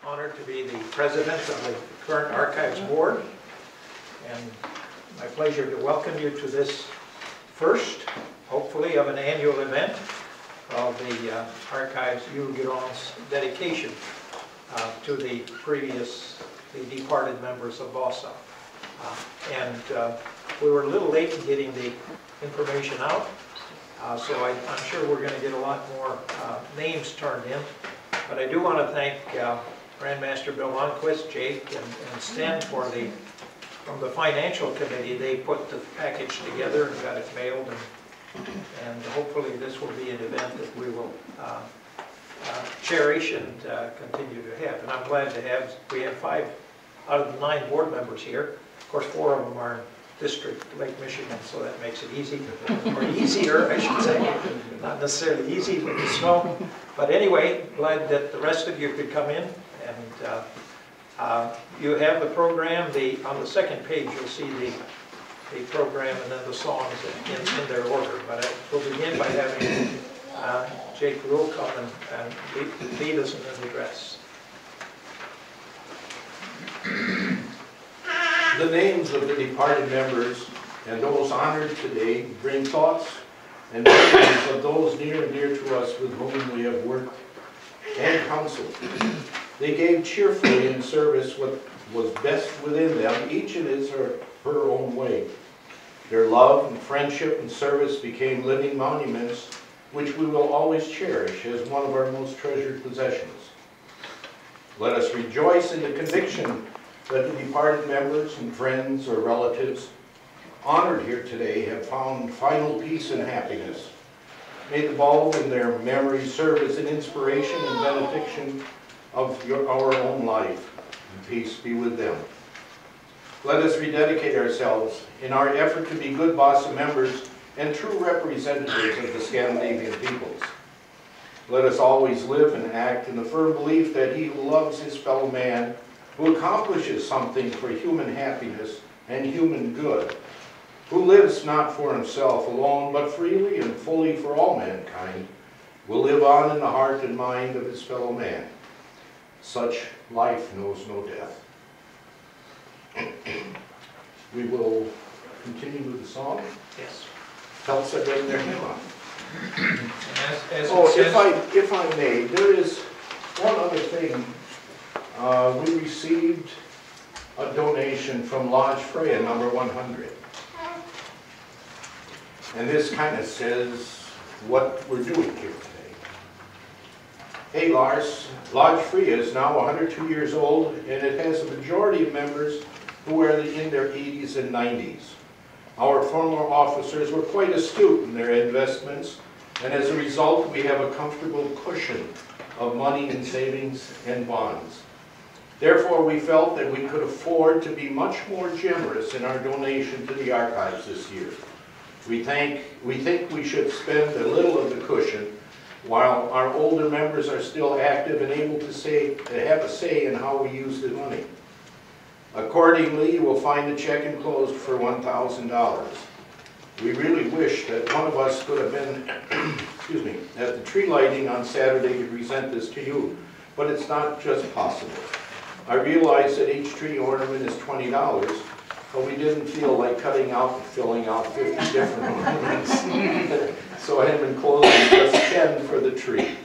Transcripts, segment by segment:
honored to be the president of the current Archives Board, and my pleasure to welcome you to this first, hopefully, of an annual event of the Archives Julgran's dedication to the previously departed members of Vasa. We were a little late in getting the information out, so I'm sure we're going to get a lot more names turned in. But I do want to thank Grandmaster Bill Lundquist, Jake, and Sten from the financial committee. They put the package together and got it mailed, and hopefully this will be an event that we will cherish and continue to have. And I'm glad to have, we have 5 out of the 9 board members here. Of course, 4 of them are in District Lake Michigan, so that makes it easy, or easier, I should say. Not necessarily easy with the snow. But anyway, glad that the rest of you could come in. And you have the program. On the second page, you'll see the program and then the songs in their order. But we'll begin by having Jake Rule come and lead us in an address. The names of the departed members and those honored today bring thoughts and memories of those near and dear to us with whom we have worked and counseled. They gave cheerfully in service what was best within them, each in his or her own way. Their love and friendship and service became living monuments which we will always cherish as one of our most treasured possessions. Let us rejoice in the conviction that the departed members and friends or relatives honored here today have found final peace and happiness. May the bulb in their memory serve as an inspiration and benediction of our own life, and peace be with them. Let us rededicate ourselves in our effort to be good Vasa members and true representatives of the Scandinavian peoples. Let us always live and act in the firm belief that he who loves his fellow man, who accomplishes something for human happiness and human good, who lives not for himself alone, but freely and fully for all mankind, will live on in the heart and mind of his fellow man. Such life knows no death. We will continue with the song. Yes. Tell us that right there, hymn on. Oh, if I may, there is one other thing. We received a donation from Lodge Freya, number 100. And this kind of says what we're doing here today. Hey Lars, Lodge Freya is now 102 years old, and it has a majority of members who are in their 80s and 90s. Our former officers were quite astute in their investments, and as a result we have a comfortable cushion of money in savings and bonds. Therefore, we felt that we could afford to be much more generous in our donation to the archives this year. We think we should spend a little of the cushion while our older members are still active and able to have a say in how we use the money. Accordingly, you will find the check enclosed for $1,000. We really wish that one of us could have been excuse me, at the tree lighting on Saturday to present this to you, but it's not just possible. I realize that each tree ornament is $20, but we didn't feel like cutting out and filling out 50 different ornaments. So I have enclosed just 10 for the tree.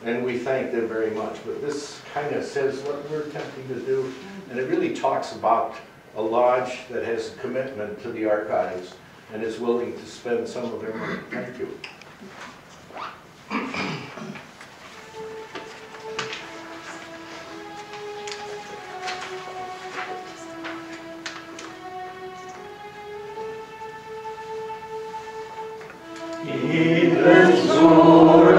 And we thank them very much. But this kind of says what we're attempting to do. And it really talks about a lodge that has a commitment to the archives and is willing to spend some of their money. Thank you. Idem sur